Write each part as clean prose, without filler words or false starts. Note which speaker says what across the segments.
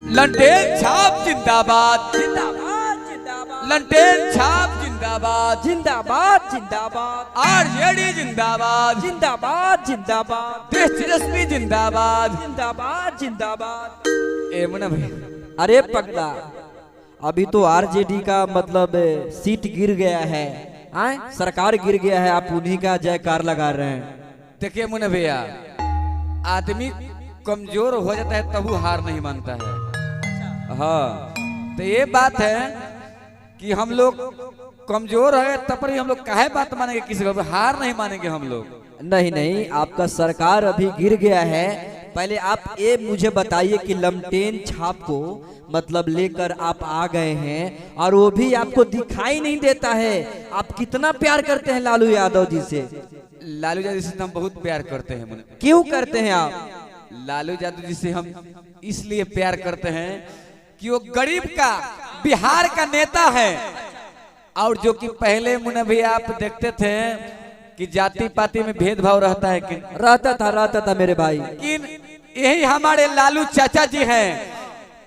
Speaker 1: लंटेन छाप जिंदाबाद
Speaker 2: जिंदाबाद जिंदाबाद
Speaker 1: लंटेन छाप जिंदाबाद
Speaker 2: जिंदाबाद जिंदाबाद
Speaker 1: आरजेडी जिंदाबाद
Speaker 2: जिंदाबाद जिंदाबाद
Speaker 1: देश तेजस्वी जिंदाबाद
Speaker 2: जिंदाबाद जिंदाबाद।
Speaker 1: ए मुन्ना भाई,
Speaker 2: अरे पगला, अभी तो आरजेडी का मतलब सीट गिर गया है, आए सरकार गिर गया है, आप उन्हीं का जयकार लगा रहे हैं।
Speaker 1: देखिए मुन्ना भैया, आदमी कमजोर हो जाता है तब वो हार नहीं मानता है। हाँ, तो ये बात है कि हम लोग कमजोर है तब पर भी हम लोग काहे बात मानेंगे, किसी को हार नहीं मानेंगे हम लोग।
Speaker 2: नहीं नहीं, आपका सरकार अभी गिर गया है। पहले आप ये मुझे बताइए कि लमटेन छाप को मतलब लेकर आप आ गए हैं और वो भी आपको दिखाई नहीं देता है। आप कितना प्यार करते हैं लालू यादव जी से?
Speaker 1: लालू यादव जी से हम बहुत प्यार करते हैं मुन्ना।
Speaker 2: क्यों करते हैं आप?
Speaker 1: लालू यादव जी से हम इसलिए प्यार करते हैं कि वो गरीब का, बिहार का नेता है। और जो कि पहले मुन्ना भैया आप देखते थे कि जाति पाति में भेदभाव रहता है कि
Speaker 2: रहता था मेरे भाई।
Speaker 1: लेकिन यही हमारे लालू चाचा जी हैं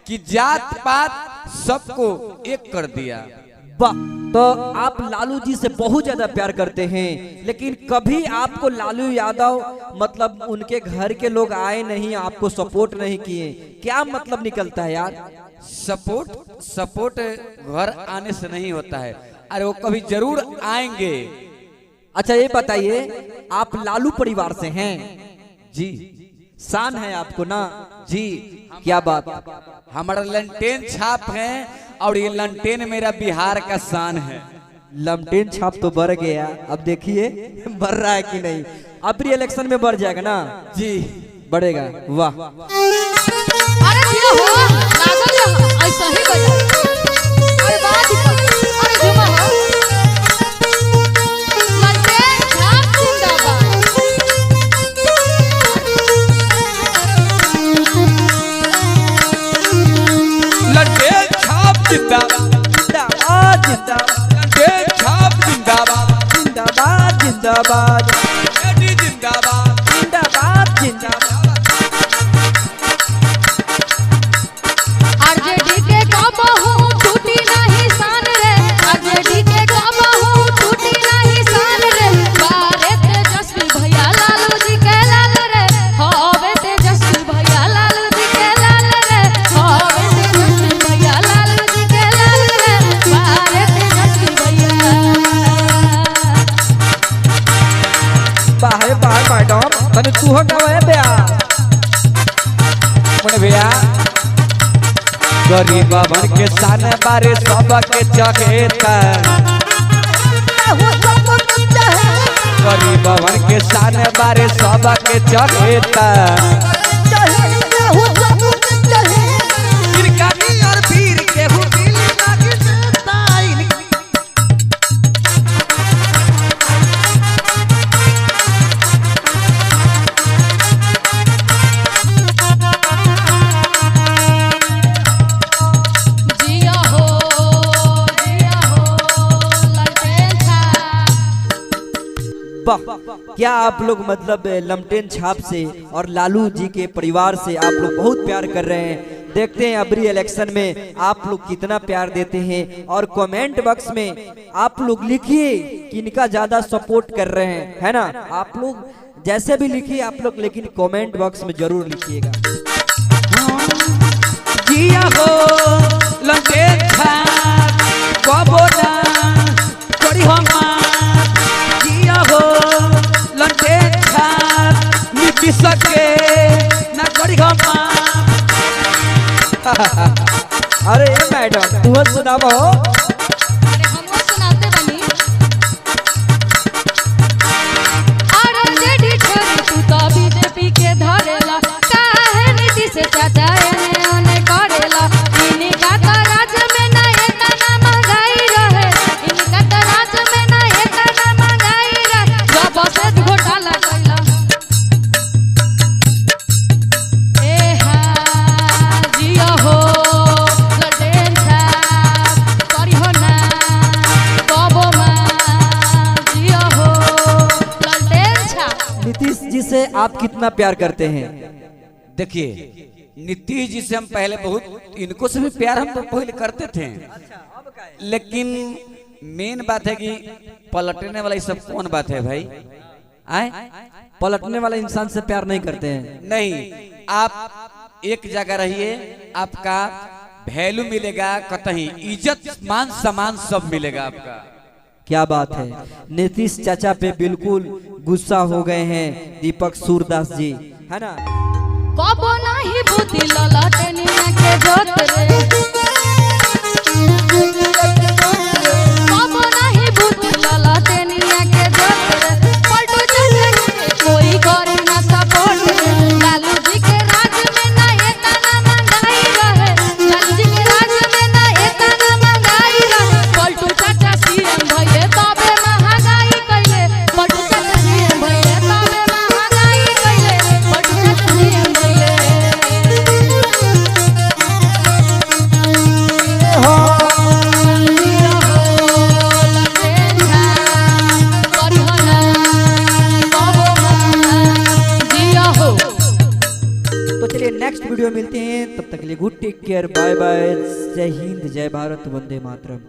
Speaker 1: कि जात पात सबको एक कर दिया।
Speaker 2: तो आप लालू जी से बहुत ज्यादा प्यार करते हैं, लेकिन कभी आपको लालू यादव मतलब उनके घर के लोग आए नहीं, आपको सपोर्ट नहीं किए, क्या मतलब निकलता है यार?
Speaker 1: सपोर्ट घर आने से नहीं होता है, अरे वो कभी जरूर आएंगे।
Speaker 2: अच्छा ये बताइए, आप लालू परिवार से हैं?
Speaker 1: जी,
Speaker 2: शान है आपको ना
Speaker 1: जी।
Speaker 2: क्या बात?
Speaker 1: हमारा लंटेन छाप है और ये लंटेन मेरा बिहार का शान है।
Speaker 2: लमटेन छाप तो बढ़ गया, अब देखिए बढ़ रहा है कि नहीं। अब भी इलेक्शन में बढ़ जाएगा ना?
Speaker 1: जी
Speaker 2: बढ़ेगा। वाह,
Speaker 3: अरे ये हो लागल रहा ऐसा ही बजा। अरे बात ही अरे झुमा हो लंटेन छाप जिंदाबाद।
Speaker 1: लंटेन छाप जिंदाबाद
Speaker 2: जिंदाबाद जिंदाबाद
Speaker 1: लंटेन छाप जिंदाबाद
Speaker 2: जिंदाबाद जिंदाबाद
Speaker 1: आरजेडी जिंदाबाद
Speaker 2: जिंदाबाद जिंदाबाद।
Speaker 3: आरजेडी के कबहू टूटी नहीं शान रे, आरजेडी के कबहू टूटी नहीं शान रे। बारे तेजस्वी भैया लालू जी के लाल रे, होवे तेजस्वी भैया लालू जी के लाल रे, होवे तेजस्वी भैया लालू जी के लाल रे। बारे तेजस्वी भैया
Speaker 2: बाहर बाहर मैडम तने तू हो गए बया
Speaker 1: मुन्ना भैया, गरीबवन के शान बारे सबके चहेता, गरीबवन के शान बारे सबके चहेता। और वीर केहू दिल लागी देता
Speaker 3: जिया हो लंटेन छाप।
Speaker 2: वाह, क्या आप लोग मतलब लमटेन छाप से और लालू जी के परिवार से आप लोग बहुत प्यार कर रहे हैं। देखते हैं अबरी इलेक्शन में आप लोग कितना प्यार देते हैं, और कमेंट बॉक्स में आप लोग लिखिए कि इनका ज्यादा सपोर्ट कर रहे हैं, है ना? आप लोग जैसे भी लिखिए आप लोग, लेकिन कमेंट बॉक्स में जरूर लिखिएगा।
Speaker 1: जिया हो लंटेन छाप कबोना करी हम जिया हो लंटेन छाप नीतीश के ना करी हम।
Speaker 2: अरे मैडम तू सुनाबो।
Speaker 3: अरे हमको सुनाते बनी। आरजेडी छोड़ी तू तो बीजेपी के धरेला, काहे नीति से चाचा एने ओने करेला। इनका तो राज्य में ना इतना महंगाई रहे, इनका तो राज्य में ना इतना महंगाई रहे। जब से घोटाला कैला ए हा जिया हो लंटेन छाप करी हो ना कबो मां जिया हो लंटेन छाप।
Speaker 2: नीतीश जी से आप कितना प्यार करते हैं?
Speaker 1: देखिए, नीतीश जी से हम पहले बहुत, इनको से भी प्यार हम तो पहले करते थे, लेकिन मेन बात है कि पलटने वाला ये सब कौन बात है भाई? आए
Speaker 2: पलटने वाला इंसान से प्यार नहीं करते हैं।
Speaker 1: नहीं, आप एक जगह रहिए, आपका वैल्यू मिलेगा, कतई इज्जत मान सम्मान सब मिलेगा आपका।
Speaker 2: क्या बात है, नीतीश चाचा पे बिल्कुल गुस्सा हो गए हैं दीपक सूरदास जी, है ना?
Speaker 3: कबो नाही बुद्धि ललटनिया के जोत रे, कबो नाही बुद्धि ललटनिया के जोत रे, पलटू चाचा के कोई करे ना सपोर्ट रे। लालू जी के राज में ना इतना महंगाई रहे, लालू जी के राज में ना इतना महंगाई रहे, पलटू चाचा सीएम भइले तबे महंगाई कइले, पलटू चाचा सीएम भइले तबे महंगाई कइले, पलटू चाचा सीएम भइले।
Speaker 2: तो चलिए नेक्स्ट वीडियो मिलते हैं, तब तक के लिए good take care, bye bye, जय हिंद, जय भारत, वंदे मातरम।